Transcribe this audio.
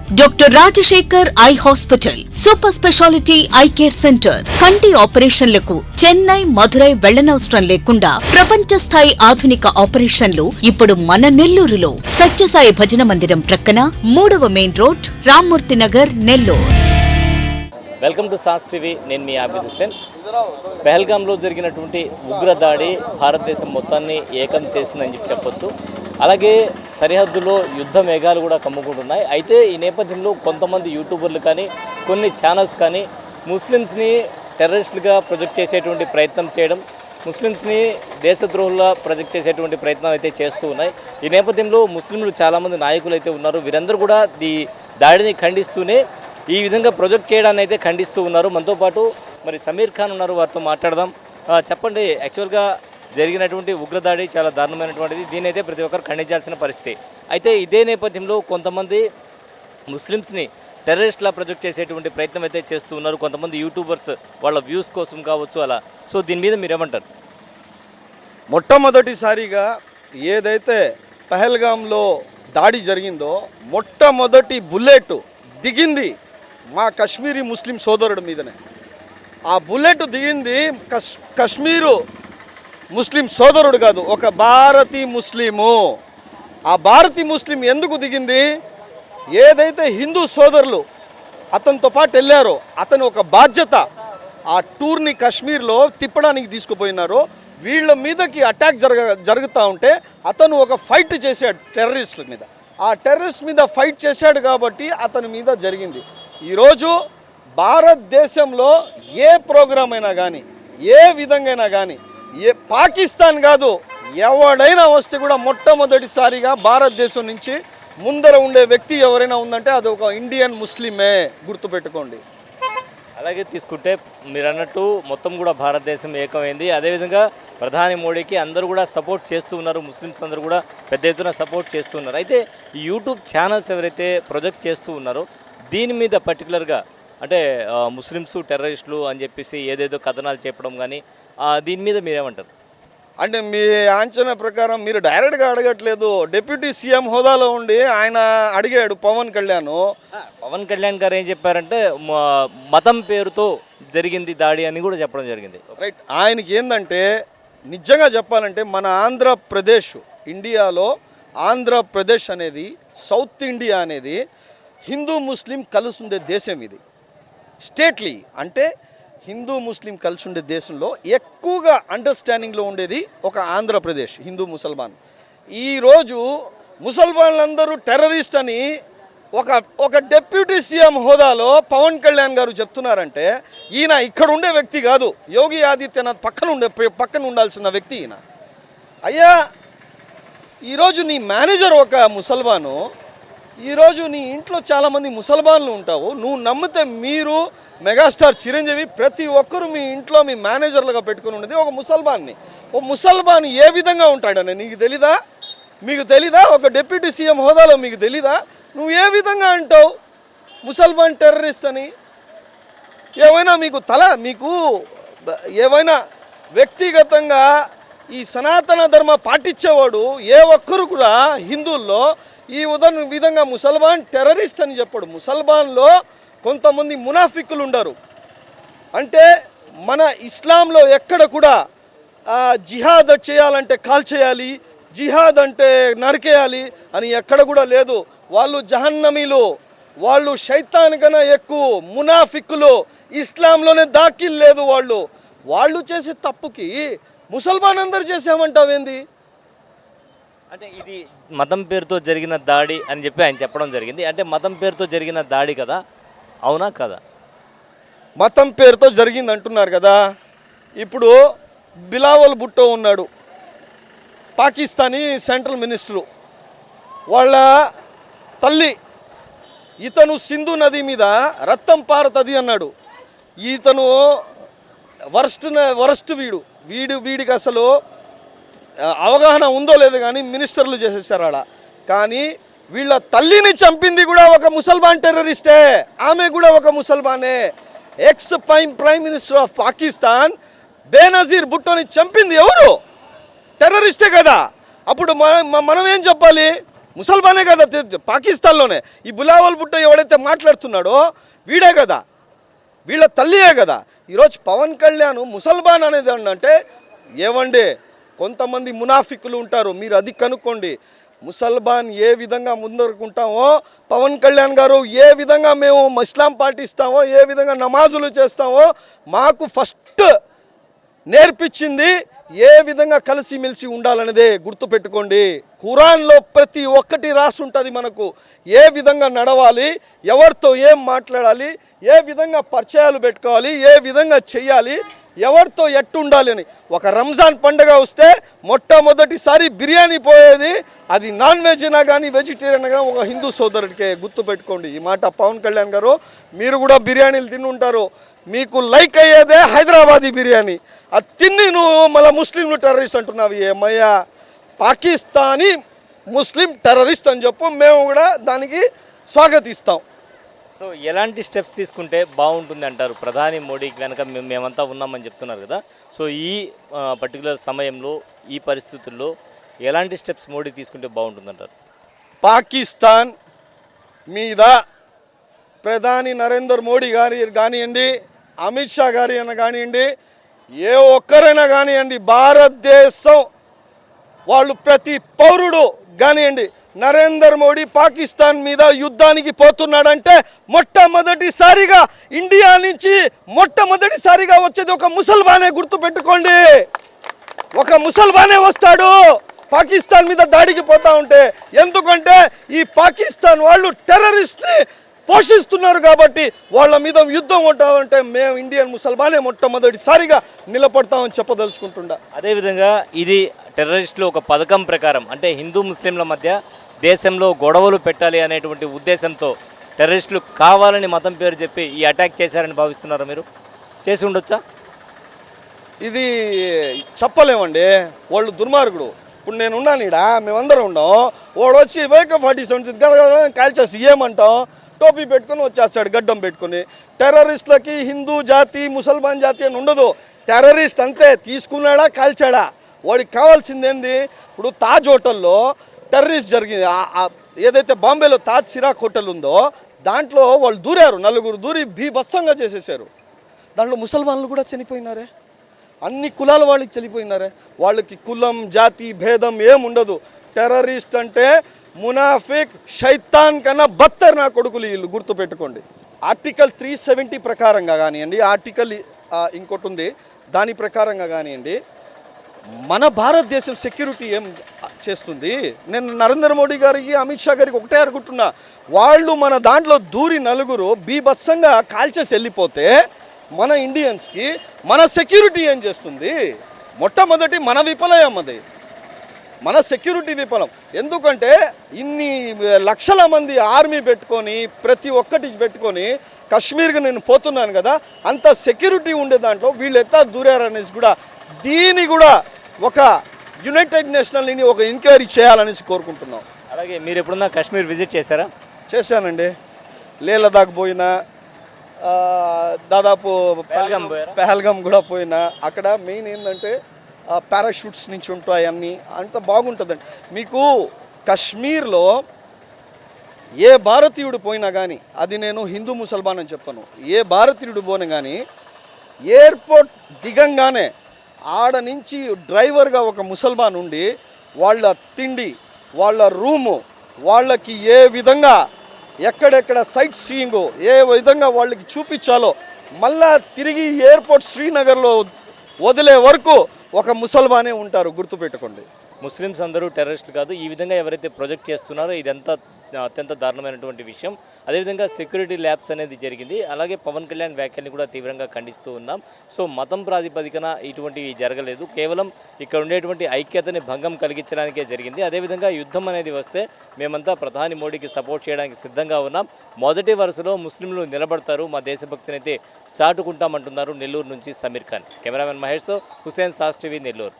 Doctor Rajasekhar eye hospital, super speciality eye care centre. కంటి ఆపరేషన్లకు చెన్నై, మధురై వెళ్లనవసరం లేకుండా ప్రపంచ స్థాయి ఆధునిక ఆపరేషన్లు ఇప్పుడు మన నెల్లూరులో. సత్యసాయి భజన మందిరం ప్రక్కన 3వ main road, Rammurthy Nagar, Nellore. Welcome to sauce TV. నేను మీ ఆబిద్ హుసేన్. పెహల్గాంలో జరిగినటువంటి ఉగ్రదాడి భారతదేశం మొత్తాన్ని ఏకం చేసిందని చెప్పొచ్చు. అలాగే సరిహద్దులో యుద్ధ మేఘాలు కూడా కమ్ముకుంటున్నాయి. అయితే ఈ నేపథ్యంలో కొంతమంది యూట్యూబర్లు కానీ కొన్ని ఛానల్స్ కానీ ముస్లిమ్స్ని టెర్రరిస్టులుగా ప్రొజెక్ట్ చేసేటువంటి ప్రయత్నం చేయడం, ముస్లిమ్స్ని దేశద్రోహుల్లా ప్రొజెక్ట్ చేసేటువంటి ప్రయత్నం అయితే చేస్తూ ఉన్నాయి. ఈ నేపథ్యంలో ముస్లింలు చాలామంది నాయకులు అయితే ఉన్నారు. వీరందరూ కూడా ఈ దాడిని ఖండిస్తూనే ఈ విధంగా ప్రొజెక్ట్ చేయడాన్ని అయితే ఖండిస్తూ ఉన్నారు. మనతో పాటు మరి సమీర్ ఖాన్ ఉన్నారు, వారితో మాట్లాడదాం. చెప్పండి, యాక్చువల్గా జరిగినటువంటి ఉగ్రదాడి చాలా దారుణమైనటువంటిది. దీని అయితే ప్రతి ఒక్కరు ఖండించాల్సిన పరిస్థితి. అయితే ఇదే నేపథ్యంలో కొంతమంది ముస్లిమ్స్ని టెర్రరిస్ట్లా ప్రొజెక్ట్ చేసేటువంటి ప్రయత్నం అయితే చేస్తూ ఉన్నారు. కొంతమంది యూట్యూబర్స్ వాళ్ళ వ్యూస్ కోసం కావచ్చు అలా. సో దీని మీద మీరు ఏమంటారు? మొట్టమొదటిసారిగా ఏదైతే పహల్గాంలో దాడి జరిగిందో మొట్టమొదటి బుల్లెట్ దిగింది మా కశ్మీరీ ముస్లిం సోదరుడి మీదనే. ఆ బుల్లెట్ దిగింది కశ్మీరు ముస్లిం సోదరుడు కాదు, ఒక భారతీ ముస్లిము. ఆ భారతీ ముస్లిం ఎందుకు దిగింది? ఏదైతే హిందూ సోదరులు అతనితో పాటు వెళ్ళారో అతను ఒక బాధ్యత ఆ టూర్ని కశ్మీర్లో తిప్పడానికి తీసుకుపోయినారో వీళ్ళ మీదకి అటాక్ జరుగుతూ ఉంటే అతను ఒక ఫైట్ చేశాడు టెర్రరిస్టుల మీద. ఆ టెర్రరిస్ట్ మీద ఫైట్ చేశాడు కాబట్టి అతని మీద జరిగింది. ఈరోజు భారతదేశంలో ఏ ప్రోగ్రాం అయినా కానీ ఏ విధంగా అయినా కానీ పాకిస్తాన్ కాదు ఎవడైనా వస్తే కూడా మొట్టమొదటిసారిగా భారతదేశం నుంచి ముందర ఉండే వ్యక్తి ఎవరైనా ఉందంటే అది ఒక ఇండియన్ ముస్లిమే, గుర్తుపెట్టుకోండి. అలాగే తీసుకుంటే మీరు అన్నట్టు మొత్తం కూడా భారతదేశం ఏకమైంది. అదేవిధంగా ప్రధాని మోడీకి అందరూ కూడా సపోర్ట్ చేస్తూ ఉన్నారు. ముస్లిమ్స్ అందరూ కూడా పెద్ద ఎత్తున సపోర్ట్ చేస్తూ ఉన్నారు. అయితే ఈ యూట్యూబ్ ఛానల్స్ ఎవరైతే ప్రొజెక్ట్ చేస్తూ ఉన్నారో దీని మీద పర్టికులర్గా అంటే ముస్లిమ్స్ టెర్రరిస్టులు అని చెప్పేసి ఏదేదో కథనాలు చెప్పడం కానీ దీని మీద మీరేమంటారు? అంటే మీ అంచనా ప్రకారం మీరు డైరెక్ట్గా అడగట్లేదు. డిప్యూటీ సీఎం హోదాలో ఉండి ఆయన అడిగాడు పవన్ కళ్యాణ్ గారు ఏం చెప్పారంటే మతం పేరుతో జరిగింది దాడి అని కూడా చెప్పడం జరిగింది. రైట్. ఆయనకి ఏంటంటే నిజంగా చెప్పాలంటే మన ఆంధ్రప్రదేశ్, ఇండియాలో ఆంధ్రప్రదేశ్ అనేది, సౌత్ ఇండియా అనేది హిందూ ముస్లిం కలిసి ఉండే దేశం. ఇది స్టేట్లీ అంటే హిందూ ముస్లిం కలిసి ఉండే దేశంలో ఎక్కువగా అండర్స్టాండింగ్లో ఉండేది ఒక ఆంధ్రప్రదేశ్ హిందూ ముసల్మాన్. ఈరోజు ముసల్మాన్లందరూ టెర్రరిస్ట్ అని ఒక డిప్యూటీ సీఎం హోదాలో పవన్ కళ్యాణ్ గారు చెప్తున్నారంటే ఈయన ఇక్కడ ఉండే వ్యక్తి కాదు, యోగి ఆదిత్యనాథ్ పక్కన ఉండాల్సిన వ్యక్తి ఈయన. అయ్యా, ఈరోజు నీ మేనేజర్ ఒక ముసల్మాను, ఈరోజు నీ ఇంట్లో చాలామంది ముసల్మాన్లు ఉంటావు. నువ్వు నమ్మితే మీరు మెగాస్టార్ చిరంజీవి ప్రతి ఒక్కరూ మీ ఇంట్లో మీ మేనేజర్లుగా పెట్టుకుని ఉన్నది ఒక ముసల్మాన్ని. ఓ ముసల్మాన్ ఏ విధంగా ఉంటాడని నీకు తెలీదా? మీకు తెలీదా? ఒక డిప్యూటీ సీఎం హోదాలో మీకు తెలీదా? నువ్వు ఏ విధంగా అంటావు ముసల్మాన్ టెర్రరిస్ట్ అని? ఏమైనా మీకు ఏమైనా వ్యక్తిగతంగా ఈ సనాతన ధర్మ పాటించేవాడు ఏ ఒక్కరు కూడా హిందువుల్లో ఈ విధంగా ముసల్మాన్ టెర్రరిస్ట్ అని చెప్పాడు. ముసల్మాన్లో కొంతమంది మునాఫిక్కులు ఉండరు. అంటే మన ఇస్లాంలో ఎక్కడ కూడా జిహాద్ చేయాలంటే కాల్ చేయాలి, జిహాద్ అంటే నరికేయాలి అని ఎక్కడ కూడా లేదు. వాళ్ళు జహన్నమీలు, వాళ్ళు శైతాన్ కన్నా ఎక్కువ మునాఫిక్కులు. ఇస్లాంలోనే దాఖిల్ లేదు వాళ్ళు చేసే తప్పుకి ముసల్మాన్ అందరు చేసామంటావేంది? అంటే ఇది మతం పేరుతో జరిగిన దాడి అని చెప్పి ఆయన చెప్పడం జరిగింది. అంటే మతం పేరుతో జరిగిన దాడి కదా, అవునా కదా? మతం పేరుతో జరిగింది అంటున్నారు కదా. ఇప్పుడు బిలావల్ భుట్టో ఉన్నాడు, పాకిస్తానీ సెంట్రల్ మినిస్టరు. వాళ్ళ తల్లి ఇతను సింధు నది మీద రక్తం పారుతుంది అన్నాడు. ఇతను వరస్ట్ వీడికి అసలు అవగాహన ఉందో లేదు కానీ మినిస్టర్లు చేసేసారు ఆడ. కానీ వీళ్ళ తల్లిని చంపింది కూడా ఒక ముసల్మాన్ టెర్రరిస్టే, ఆమె కూడా ఒక ముసల్మానే. Ex prime minister of Pakistan Benazir భుట్టోని చంపింది ఎవరు? టెర్రరిస్టే కదా. అప్పుడు మనం ఏం చెప్పాలి? ముసల్మానే కదా పాకిస్తాన్లోనే. ఈ బులావల్ భుట్టో ఎవడైతే మాట్లాడుతున్నాడో వీడే కదా, వీళ్ళ తల్లియే కదా. ఈరోజు పవన్ కళ్యాణ్ ముసల్మాన్ అనేది అంటే ఏమండి, కొంతమంది మునాఫికులు ఉంటారు, మీరు అది కనుక్కోండి. ముసల్మాన్ ఏ విధంగా ముందరుకుంటామో, పవన్ కళ్యాణ్ గారు ఏ విధంగా మేము ఇస్లాం పాటిస్తామో, ఏ విధంగా నమాజులు చేస్తామో మాకు ఫస్ట్ నేర్పించింది ఏ విధంగా కలిసిమెలిసి ఉండాలనేదే గుర్తుపెట్టుకోండి. ఖురాన్లో ప్రతి ఒక్కటి రాసి ఉంటుంది మనకు, ఏ విధంగా నడవాలి, ఎవరితో ఏం మాట్లాడాలి, ఏ విధంగా పరిచయాలు పెట్టుకోవాలి, ఏ విధంగా చెయ్యాలి, ఎవరితో ఎట్టుండాలి అని. ఒక రంజాన్ పండుగ వస్తే మొట్టమొదటిసారి బిర్యానీ పోయేది అది నాన్ వెజ్ అయినా కానీ వెజిటేరియన్ కానీ ఒక హిందూ సోదరుడికే. గుర్తుపెట్టుకోండి ఈ మాట. పవన్ కళ్యాణ్ గారు మీరు కూడా బిర్యానీలు తిని ఉంటారు, మీకు లైక్ అయ్యేదే హైదరాబాదీ బిర్యానీ. అది తిని నువ్వు మళ్ళీ ముస్లింలు టెర్రరిస్ట్ అంటున్నావు. ఏమయ్యా, పాకిస్తానీ ముస్లిం టెర్రరిస్ట్ అని చెప్పు, మేము కూడా దానికి స్వాగతిస్తాం. సో ఎలాంటి స్టెప్స్ తీసుకుంటే బాగుంటుంది అంటారు? ప్రధాని మోడీకి వెనక మేమంతా ఉన్నామని చెప్తున్నారు కదా. సో ఈ పర్టికులర్ సమయంలో ఈ పరిస్థితుల్లో ఎలాంటి స్టెప్స్ మోడీ తీసుకుంటే బాగుంటుందంటారు? పాకిస్తాన్ మీద ప్రధాని నరేంద్ర మోడీ గారి కానివ్వండి, అమిత్ షా గారి అయినా కానివ్వండి, ఏ ఒక్కరైనా కానివ్వండి, భారతదేశం వాళ్ళు ప్రతి పౌరుడు కానివ్వండి, నరేంద్ర మోడీ పాకిస్తాన్ మీద యుద్ధానికి పోతున్నాడంటే మొట్టమొదటిసారిగా ఇండియా నుంచి మొట్టమొదటిసారిగా వచ్చేది ఒక ముసల్మానే. గుర్తుపెట్టుకోండి, ఒక ముసల్మానే వస్తాడు పాకిస్తాన్ మీద దాడికి పోతా ఉంటే. ఎందుకంటే ఈ పాకిస్తాన్ వాళ్ళు టెర్రరిస్ట్ని పోషిస్తున్నారు కాబట్టి వాళ్ళ మీద యుద్ధం ఉంటామంటే మేము ఇండియన్ ముసల్మానే మొట్టమొదటిసారిగా నిలబడతామని చెప్పదలుచుకుంటుండా. అదేవిధంగా ఇది టెర్రరిస్టులు ఒక పథకం ప్రకారం, అంటే హిందూ ముస్లింల మధ్య దేశంలో గొడవలు పెట్టాలి అనేటువంటి ఉద్దేశంతో టెర్రరిస్టులు కావాలని మతం పేరు చెప్పి ఈ అటాక్ చేశారని భావిస్తున్నారా మీరు? చేసి ఉండొచ్చా? ఇది చెప్పలేమండి, వాళ్ళు దుర్మార్గుడు. ఇప్పుడు నేను ఉన్నాను ఈడ, మేమందరం ఉన్నాం, వాడు వచ్చి AK-47 కాల్చేసి ఏమంటాం, టోపీ పెట్టుకొని వచ్చేస్తాడు గడ్డం పెట్టుకొని. టెర్రరిస్టులకి హిందూ జాతి ముసల్మాన్ జాతి అని ఉండదు. టెర్రరిస్ట్ అంతే, తీసుకున్నాడా కాల్చాడా. వాడికి కావాల్సింది ఏంది? ఇప్పుడు తాజ్ హోటల్లో టెర్రరిస్ట్ జరిగింది, ఏదైతే బాంబేలో తాజ్ సిరాక్ హోటల్ ఉందో దాంట్లో వాళ్ళు దూరారు, నలుగురు దూరి బీభత్సంగా చేసేసారు. దాంట్లో ముసల్మాన్లు కూడా చనిపోయినారే, అన్ని కులాల వాళ్ళకి చనిపోయినారే. వాళ్ళకి కులం జాతి భేదం ఏముండదు. టెర్రరిస్ట్ అంటే మునాఫిక్ షైతాన్ కన్నా బత్తర్ నా కొడుకులు వీళ్ళు. గుర్తుపెట్టుకోండి. ఆర్టికల్ 370 ప్రకారంగా కానివ్వండి, ఆర్టికల్ ఇంకోటి ఉంది దాని ప్రకారంగా కానివ్వండి, మన భారతదేశం సెక్యూరిటీ ఏం చేస్తుంది? నేను నరేంద్ర మోడీ గారికి అమిత్ షా గారికి ఒకటే అనుకుంటున్నా, వాళ్ళు మన దాంట్లో దూరి నలుగురు బీభత్సంగా కాల్చేసి వెళ్ళిపోతే మన ఇండియన్స్కి మన సెక్యూరిటీ ఏం చేస్తుంది? మొట్టమొదటి మన విఫలయం, అది మన సెక్యూరిటీ విఫలం. ఎందుకంటే ఇన్ని లక్షల మంది ఆర్మీ పెట్టుకొని ప్రతి ఒక్కటి పెట్టుకొని కాశ్మీర్కి నేను పోతున్నాను కదా, అంత సెక్యూరిటీ ఉండే దాంట్లో వీళ్ళు ఎత్తా దూరారనేసి కూడా దీన్ని కూడా ఒక యునైటెడ్ నేషనల్ని ఒక ఎంక్వైరీ చేయాలనేసి కోరుకుంటున్నాం. అలాగే మీరు ఎప్పుడన్నా కాశ్మీర్ విజిట్ చేశారా? చేశానండి. లే లదాఖ్ పోయినా, దాదాపు పెహల్గాం కూడా పోయినా. అక్కడ మెయిన్ ఏంటంటే పారాషూట్స్ నుంచి ఉంటాయి, అన్నీ అంత బాగుంటుందండి. మీకు కాశ్మీర్లో ఏ భారతీయుడు పోయినా కానీ, అది నేను హిందూ ముసల్మాన్ అని చెప్పను, ఏ భారతీయుడు పోయినా కానీ ఎయిర్పోర్ట్ దిగంగానే ఆడ నుంచి డ్రైవర్గా ఒక ముసల్మాన్ ఉండి వాళ్ళ తిండి, వాళ్ళ రూము, వాళ్ళకి ఏ విధంగా ఎక్కడెక్కడ సైట్ సీయింగ్ ఏ విధంగా వాళ్ళకి చూపించాలో మళ్ళా తిరిగి ఎయిర్పోర్ట్ శ్రీనగర్లో వదిలే వరకు ఒక ముసల్మానే ఉంటారు. గుర్తుపెట్టుకోండి. ముస్లిమ్స్ అందరూ టెర్రరిస్టులు కాదు. ఈ విధంగా ఎవరైతే ప్రొజెక్ట్ చేస్తున్నారో ఇదంతా అత్యంత దారుణమైనటువంటి విషయం. అదేవిధంగా సెక్యూరిటీ ల్యాబ్స్ అనేది జరిగింది. అలాగే పవన్ కళ్యాణ్ వ్యాఖ్యల్ని కూడా తీవ్రంగా ఖండిస్తూ ఉన్నాం. సో మతం ప్రాతిపదికన ఇటువంటివి జరగలేదు, కేవలం ఇక్కడ ఉండేటువంటి ఐక్యతని భంగం కలిగించడానికే జరిగింది. అదేవిధంగా యుద్ధం అనేది వస్తే మేమంతా ప్రధాని మోడీకి సపోర్ట్ చేయడానికి సిద్ధంగా ఉన్నాం. మొదటి వరుసలో ముస్లింలు నిలబడతారు, మా దేశభక్తిని అయితే చాటుకుంటామంటున్నారు నెల్లూరు నుంచి సమీర్ ఖాన్. కెమెరామెన్ మహేష్తో హుసేన్, సాస్ టీవీ, నెల్లూరు.